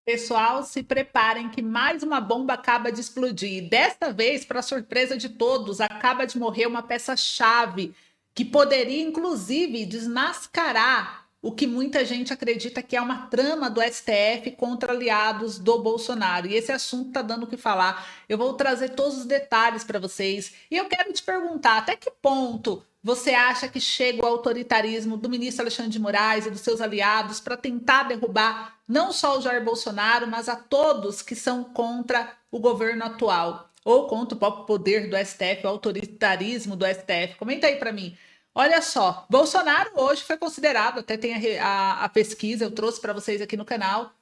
Pessoal, se preparem que mais uma bomba acaba de explodir. Desta vez, para surpresa de todos, acaba de morrer uma peça-chave que poderia, inclusive, desmascarar o que muita gente acredita que é uma trama do STF contra aliados do Bolsonaro. E esse assunto está dando o que falar. Eu vou trazer todos os detalhes para vocês. E eu quero te perguntar, até que ponto você acha que chega o autoritarismo do ministro Alexandre de Moraes e dos seus aliados para tentar derrubar não só o Jair Bolsonaro, mas a todos que são contra o governo atual ou contra o próprio poder do STF, o autoritarismo do STF? Comenta aí para mim. Olha só, Bolsonaro hoje foi considerado, até tem a pesquisa, eu trouxe para vocês aqui no canal,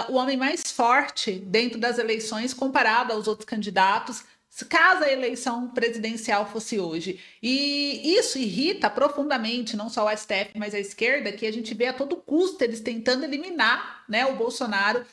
o homem mais forte dentro das eleições comparado aos outros candidatos, caso a eleição presidencial fosse hoje. E isso irrita profundamente não só o STF, mas a esquerda, que a gente vê a todo custo eles tentando eliminar, né, o Bolsonaro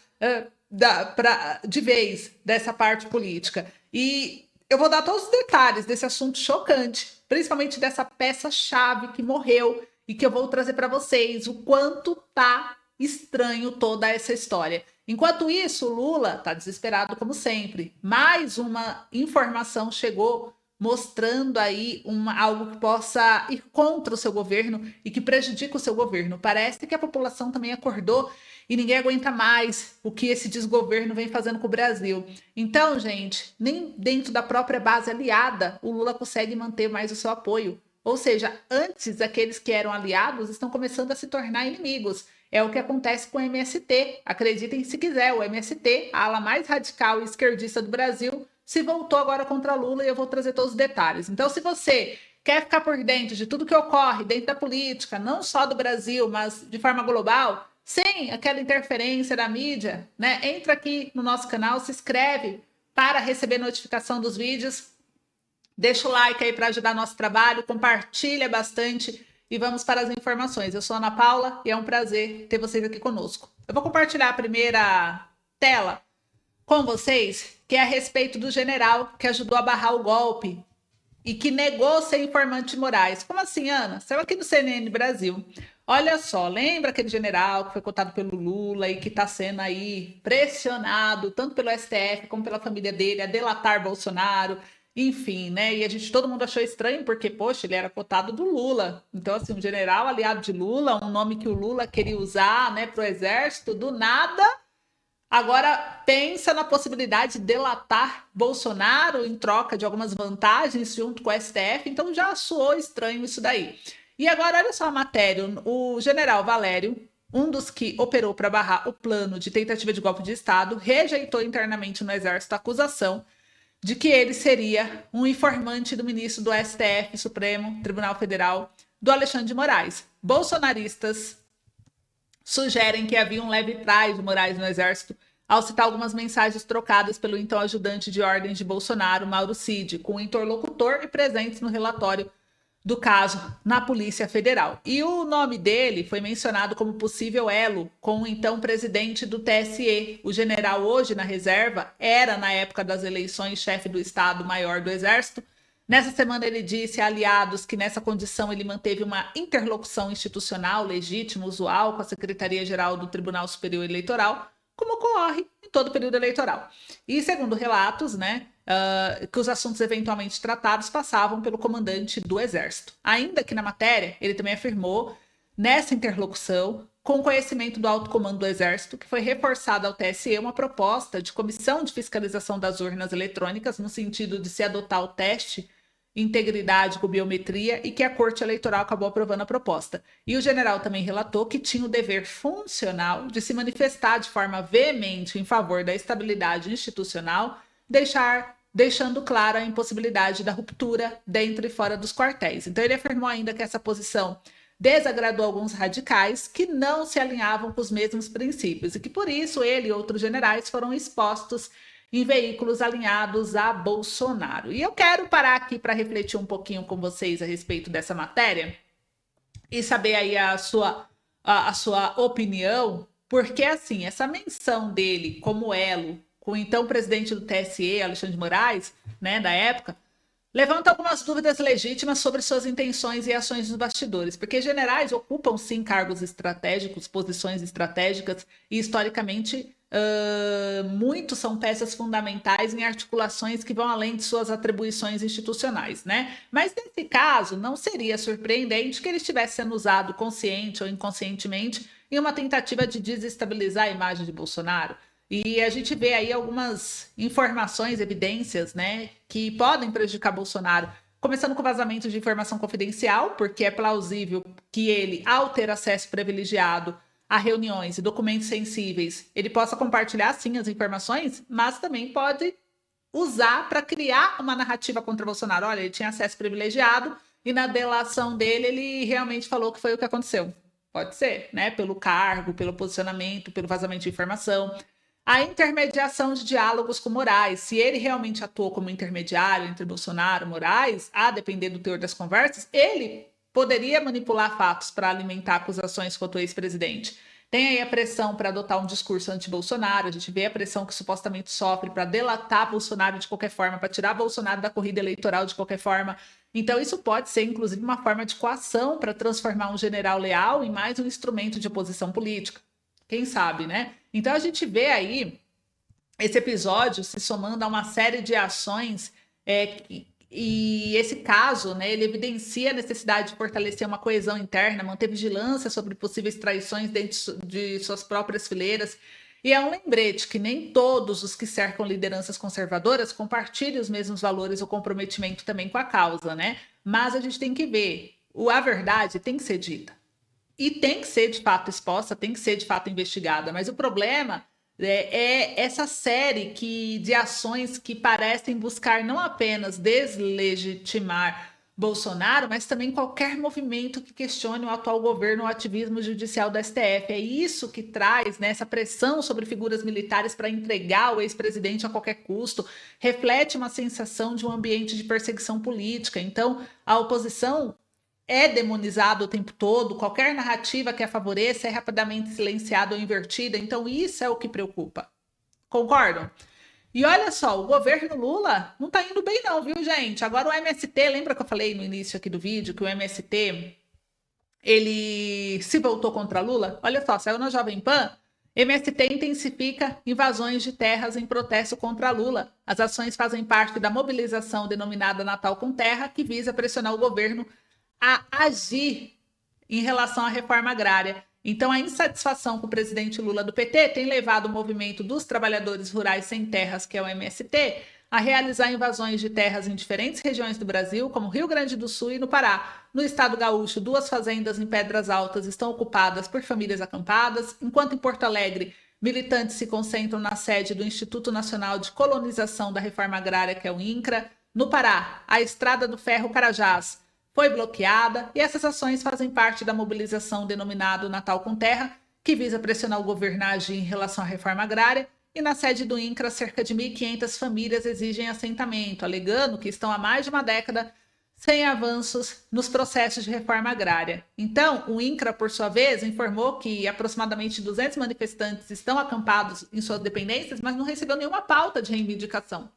de vez dessa parte política. E eu vou dar todos os detalhes desse assunto chocante, principalmente dessa peça-chave que morreu e que eu vou trazer para vocês o quanto tá estranho toda essa história. Enquanto isso, o Lula está desesperado como sempre. Mais uma informação chegou mostrando aí algo que possa ir contra o seu governo e que prejudica o seu governo. Parece que a população também acordou e ninguém aguenta mais o que esse desgoverno vem fazendo com o Brasil. Então, gente, nem dentro da própria base aliada o Lula consegue manter mais o seu apoio. Ou seja, antes aqueles que eram aliados estão começando a se tornar inimigos. É o que acontece com o MST. Acreditem se quiser, o MST, a ala mais radical e esquerdista do Brasil, se voltou agora contra Lula e eu vou trazer todos os detalhes. Então, se você quer ficar por dentro de tudo que ocorre dentro da política, não só do Brasil, mas de forma global, sem aquela interferência da mídia, né? Entra aqui no nosso canal, se inscreve para receber notificação dos vídeos. Deixa o like aí para ajudar nosso trabalho, compartilha bastante e vamos para as informações. Eu sou Ana Paula e é um prazer ter vocês aqui conosco. Eu vou compartilhar a primeira tela com vocês, que é a respeito do general que ajudou a barrar o golpe e que negou ser informante de Moraes. Como assim, Ana? Saiu aqui no CNN Brasil. Olha só, lembra aquele general que foi cotado pelo Lula e que está sendo aí pressionado, tanto pelo STF como pela família dele, a delatar Bolsonaro, enfim, né? E todo mundo achou estranho, porque, poxa, ele era cotado do Lula. Então, assim, um general aliado de Lula, um nome que o Lula queria usar, né, para o exército, do nada. Agora pensa na possibilidade de delatar Bolsonaro em troca de algumas vantagens junto com o STF, então já soou estranho isso daí. E agora olha só a matéria, o general Valério, um dos que operou para barrar o plano de tentativa de golpe de Estado, rejeitou internamente no Exército a acusação de que ele seria um informante do ministro do STF, Supremo Tribunal Federal, do Alexandre de Moraes. Bolsonaristas sugerem que havia um leve trás de Moraes no Exército ao citar algumas mensagens trocadas pelo então ajudante de ordens de Bolsonaro, Mauro Cid, com o interlocutor e presentes no relatório do caso na Polícia Federal. E o nome dele foi mencionado como possível elo com o então presidente do TSE. O general, hoje na reserva, era, na época das eleições, chefe do Estado-Maior do Exército. Nessa semana ele disse a aliados que nessa condição ele manteve uma interlocução institucional legítima, usual, com a Secretaria-Geral do Tribunal Superior Eleitoral, como ocorre em todo o período eleitoral. E segundo relatos, né, que os assuntos eventualmente tratados passavam pelo comandante do Exército. Ainda que na matéria, ele também afirmou, nessa interlocução, com conhecimento do alto comando do Exército, que foi reforçada ao TSE uma proposta de comissão de fiscalização das urnas eletrônicas, no sentido de se adotar o teste integridade com biometria e que a Corte Eleitoral acabou aprovando a proposta. E o general também relatou que tinha o dever funcional de se manifestar de forma veemente em favor da estabilidade institucional, deixando clara a impossibilidade da ruptura dentro e fora dos quartéis. Então ele afirmou ainda que essa posição desagradou alguns radicais que não se alinhavam com os mesmos princípios e que por isso ele e outros generais foram expostos em veículos alinhados a Bolsonaro. E eu quero parar aqui para refletir um pouquinho com vocês a respeito dessa matéria e saber aí a sua opinião, porque assim, essa menção dele como elo com o então presidente do TSE, Alexandre de Moraes, né, da época, levanta algumas dúvidas legítimas sobre suas intenções e ações nos bastidores, porque generais ocupam sim cargos estratégicos, posições estratégicas e historicamente muitos são peças fundamentais em articulações que vão além de suas atribuições institucionais, né? Mas nesse caso, não seria surpreendente que ele estivesse sendo usado consciente ou inconscientemente em uma tentativa de desestabilizar a imagem de Bolsonaro. E a gente vê aí algumas informações, evidências, né, que podem prejudicar Bolsonaro. Começando com vazamento de informação confidencial, porque é plausível que ele, ao ter acesso privilegiado a reuniões e documentos sensíveis, ele possa compartilhar sim as informações, mas também pode usar para criar uma narrativa contra Bolsonaro. Olha, ele tinha acesso privilegiado e na delação dele ele realmente falou que foi o que aconteceu. Pode ser, né? Pelo cargo, pelo posicionamento, pelo vazamento de informação. A intermediação de diálogos com Moraes. Se ele realmente atuou como intermediário entre Bolsonaro e Moraes, a depender do teor das conversas, ele poderia manipular fatos para alimentar acusações contra o ex-presidente. Tem aí a pressão para adotar um discurso anti-Bolsonaro, a gente vê a pressão que supostamente sofre para delatar Bolsonaro de qualquer forma, para tirar Bolsonaro da corrida eleitoral de qualquer forma. Então, isso pode ser, inclusive, uma forma de coação para transformar um general leal em mais um instrumento de oposição política. Quem sabe, né? Então, a gente vê aí esse episódio se somando a uma série de ações e esse caso, né, ele evidencia a necessidade de fortalecer uma coesão interna, manter vigilância sobre possíveis traições dentro de suas próprias fileiras. E é um lembrete que nem todos os que cercam lideranças conservadoras compartilham os mesmos valores ou comprometimento também com a causa, né? Mas a gente tem que ver, a verdade tem que ser dita. E tem que ser de fato exposta, tem que ser de fato investigada. Mas o problema é essa série de ações que parecem buscar não apenas deslegitimar Bolsonaro, mas também qualquer movimento que questione o atual governo, o ativismo judicial do STF. É isso que traz, né, essa pressão sobre figuras militares para entregar o ex-presidente a qualquer custo, reflete uma sensação de um ambiente de perseguição política. Então, a oposição é demonizado o tempo todo, qualquer narrativa que a favoreça é rapidamente silenciada ou invertida, então isso é o que preocupa. Concordam? E olha só, o governo Lula não tá indo bem não, viu, gente? Agora o MST, lembra que eu falei no início aqui do vídeo que o MST, ele se voltou contra Lula? Olha só, saiu na Jovem Pan, MST intensifica invasões de terras em protesto contra Lula. As ações fazem parte da mobilização denominada Natal com Terra, que visa pressionar o governo a agir em relação à reforma agrária. Então, a insatisfação com o presidente Lula do PT tem levado o movimento dos trabalhadores rurais sem terras, que é o MST, a realizar invasões de terras em diferentes regiões do Brasil, como Rio Grande do Sul e no Pará. No estado gaúcho, 2 fazendas em Pedras Altas estão ocupadas por famílias acampadas, enquanto em Porto Alegre, militantes se concentram na sede do Instituto Nacional de Colonização da Reforma Agrária, que é o INCRA. No Pará, a Estrada do Ferro Carajás foi bloqueada e essas ações fazem parte da mobilização denominada Natal com Terra, que visa pressionar o governo a agir em relação à reforma agrária, e na sede do INCRA, cerca de 1.500 famílias exigem assentamento, alegando que estão há mais de uma década sem avanços nos processos de reforma agrária. Então, o INCRA, por sua vez, informou que aproximadamente 200 manifestantes estão acampados em suas dependências, mas não recebeu nenhuma pauta de reivindicação.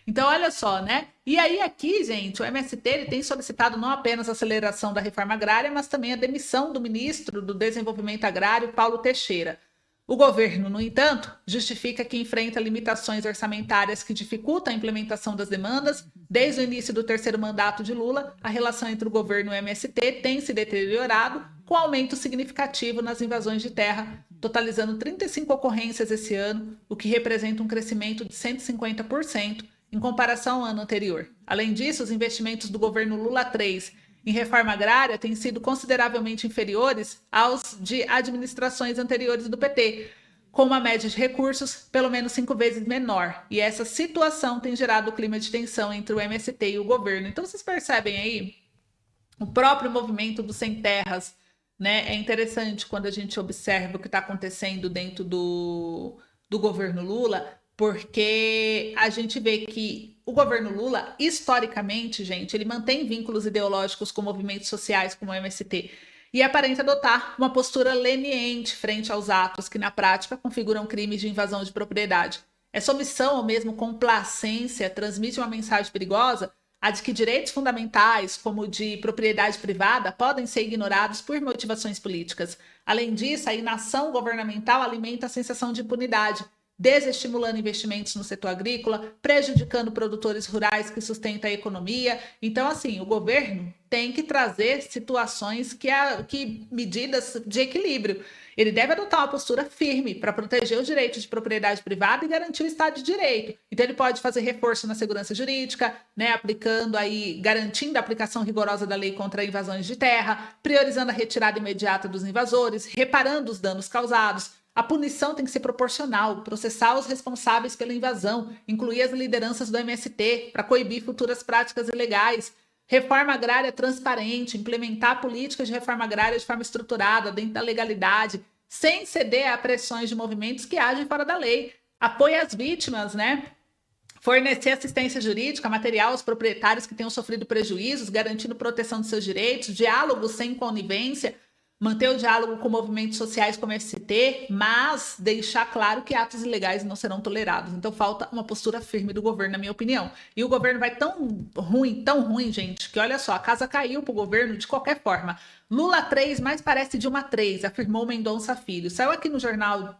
Então, olha só, né? E aí aqui, gente, o MST ele tem solicitado não apenas a aceleração da reforma agrária, mas também a demissão do ministro do Desenvolvimento Agrário, Paulo Teixeira. O governo, no entanto, justifica que enfrenta limitações orçamentárias que dificultam a implementação das demandas. Desde o início do 3º mandato de Lula, a relação entre o governo e o MST tem se deteriorado, com aumento significativo nas invasões de terra, totalizando 35 ocorrências esse ano, o que representa um crescimento de 150% em comparação ao ano anterior. Além disso, os investimentos do governo Lula III em reforma agrária têm sido consideravelmente inferiores aos de administrações anteriores do PT, com uma média de recursos pelo menos 5 vezes menor. E essa situação tem gerado um clima de tensão entre o MST e o governo. Então, vocês percebem aí o próprio movimento dos sem terras, né? É interessante quando a gente observa o que está acontecendo dentro do governo Lula, porque a gente vê que o governo Lula, historicamente, gente, ele mantém vínculos ideológicos com movimentos sociais como o MST e aparenta adotar uma postura leniente frente aos atos que, na prática, configuram crimes de invasão de propriedade. Essa omissão ou mesmo complacência transmite uma mensagem perigosa, a de que direitos fundamentais, como o de propriedade privada, podem ser ignorados por motivações políticas. Além disso, a inação governamental alimenta a sensação de impunidade, desestimulando investimentos no setor agrícola, prejudicando produtores rurais que sustentam a economia. Então, assim, o governo tem que trazer situações que medidas de equilíbrio. Ele deve adotar uma postura firme para proteger os direitos de propriedade privada e garantir o Estado de Direito. Então, ele pode fazer reforço na segurança jurídica, né, aplicando aí, garantindo a aplicação rigorosa da lei contra invasões de terra, priorizando a retirada imediata dos invasores, reparando os danos causados. A punição tem que ser proporcional, processar os responsáveis pela invasão, incluir as lideranças do MST para coibir futuras práticas ilegais. Reforma agrária transparente, implementar políticas de reforma agrária de forma estruturada, dentro da legalidade, sem ceder a pressões de movimentos que agem fora da lei. Apoio às vítimas, né? Fornecer assistência jurídica, material aos proprietários que tenham sofrido prejuízos, garantindo proteção de seus direitos, diálogo sem conivência, manter o diálogo com movimentos sociais como o MST, mas deixar claro que atos ilegais não serão tolerados. Então falta uma postura firme do governo, na minha opinião. E o governo vai tão ruim, gente, que olha só, a casa caiu para o governo de qualquer forma. Lula 3 mais parece Dilma 3, afirmou Mendonça Filho. Saiu aqui no jornal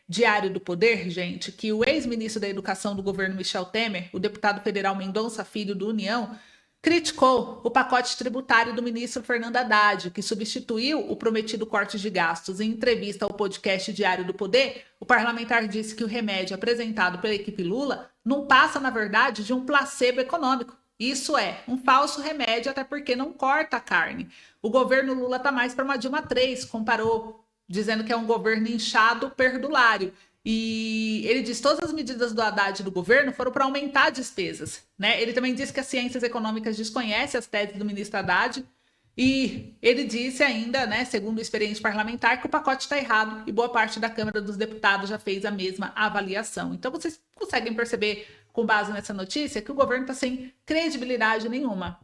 Diário do Poder, gente, que o ex-ministro da Educação do governo Michel Temer, o deputado federal Mendonça Filho do União, criticou o pacote tributário do ministro Fernando Haddad, que substituiu o prometido corte de gastos. Em entrevista ao podcast Diário do Poder, o parlamentar disse que o remédio apresentado pela equipe Lula não passa, na verdade, de um placebo econômico. Isso é, um falso remédio, até porque não corta a carne. O governo Lula está mais para uma Dilma 3, comparou, dizendo que é um governo inchado perdulário. E ele diz que todas as medidas do Haddad e do governo foram para aumentar despesas, né? Ele também disse que as ciências econômicas desconhecem as teses do ministro Haddad e ele disse ainda, né, segundo o experiente parlamentar, que o pacote está errado e boa parte da Câmara dos Deputados já fez a mesma avaliação. Então vocês conseguem perceber, com base nessa notícia, que o governo está sem credibilidade nenhuma.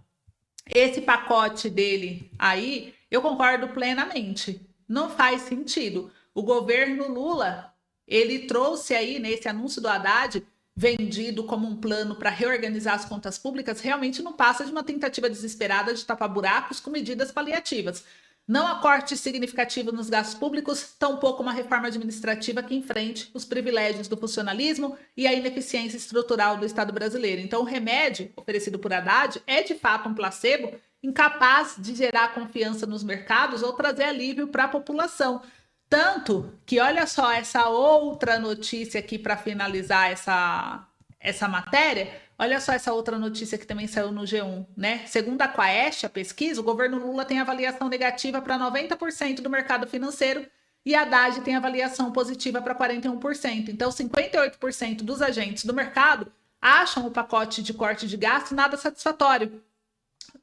Esse pacote dele aí, eu concordo plenamente. Não faz sentido. O governo Lula, ele trouxe aí, nesse anúncio do Haddad, vendido como um plano para reorganizar as contas públicas, realmente não passa de uma tentativa desesperada de tapar buracos com medidas paliativas. Não há corte significativo nos gastos públicos, tampouco uma reforma administrativa que enfrente os privilégios do funcionalismo e a ineficiência estrutural do Estado brasileiro. Então, o remédio oferecido por Haddad é, de fato, um placebo incapaz de gerar confiança nos mercados ou trazer alívio para a população. Tanto que, olha só, essa outra notícia aqui para finalizar essa matéria, olha só essa outra notícia que também saiu no G1, né? Segundo a Quaest, a pesquisa, o governo Lula tem avaliação negativa para 90% do mercado financeiro e a Haddad tem avaliação positiva para 41%. Então, 58% dos agentes do mercado acham o pacote de corte de gasto nada satisfatório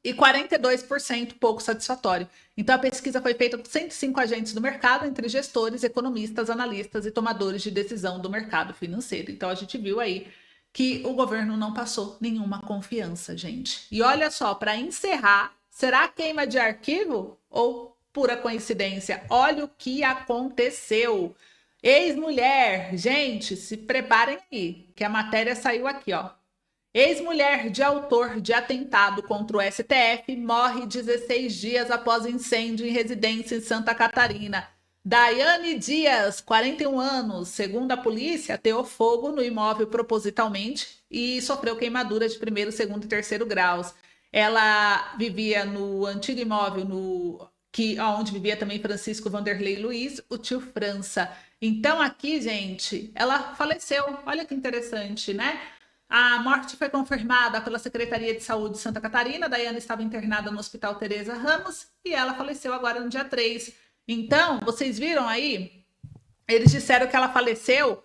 e 42% pouco satisfatório. Então, a pesquisa foi feita com 105 agentes do mercado, entre gestores, economistas, analistas e tomadores de decisão do mercado financeiro. Então, a gente viu aí que o governo não passou nenhuma confiança, gente. E olha só, para encerrar, será queima de arquivo ou pura coincidência? Olha o que aconteceu. Ex-mulher, gente, se preparem aí, que a matéria saiu aqui, ó. Ex-mulher de autor de atentado contra o STF morre 16 dias após incêndio em residência em Santa Catarina. Daiane Dias, 41 anos, segundo a polícia, ateou fogo no imóvel propositalmente e sofreu queimadura de primeiro, segundo e terceiro graus. Ela vivia no antigo imóvel onde vivia também Francisco Vanderlei Luiz, o tio França. Então aqui, gente, ela faleceu. Olha que interessante, né? A morte foi confirmada pela Secretaria de Saúde de Santa Catarina. Daiane estava internada no Hospital Teresa Ramos e ela faleceu agora no dia 3. Então, vocês viram aí? Eles disseram que ela faleceu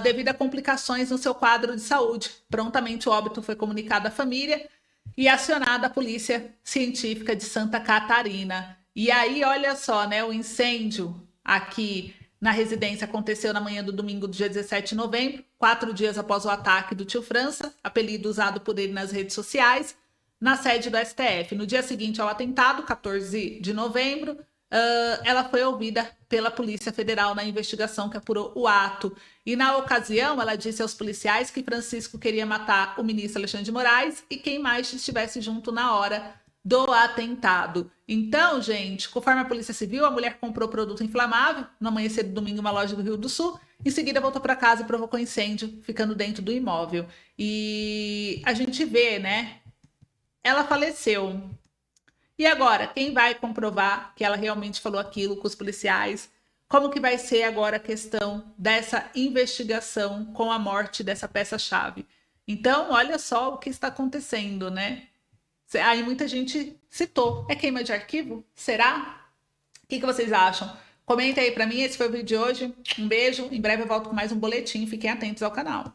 devido a complicações no seu quadro de saúde. Prontamente o óbito foi comunicado à família e acionada a Polícia Científica de Santa Catarina. E aí, olha só, né? O incêndio aqui na residência aconteceu na manhã do domingo, dia 17 de novembro, 4 dias após o ataque do tio França, apelido usado por ele nas redes sociais, na sede do STF. No dia seguinte ao atentado, 14 de novembro, ela foi ouvida pela Polícia Federal na investigação que apurou o ato. E na ocasião, ela disse aos policiais que Francisco queria matar o ministro Alexandre de Moraes e quem mais estivesse junto na hora do atentado. Então, gente, conforme a Polícia Civil, a mulher comprou produto inflamável no amanhecer do domingo em uma loja do Rio do Sul Em seguida, voltou para casa e provocou incêndio, ficando dentro do imóvel. E a gente vê, né? Ela faleceu. E agora, quem vai comprovar que ela realmente falou aquilo com os policiais? Como que vai ser agora a questão dessa investigação com a morte dessa peça-chave? Então, olha só o que está acontecendo, né? Aí muita gente citou. É queima de arquivo? Será? O que que vocês acham? Comenta aí para mim. Esse foi o vídeo de hoje. Um beijo. Em breve eu volto com mais um boletim. Fiquem atentos ao canal.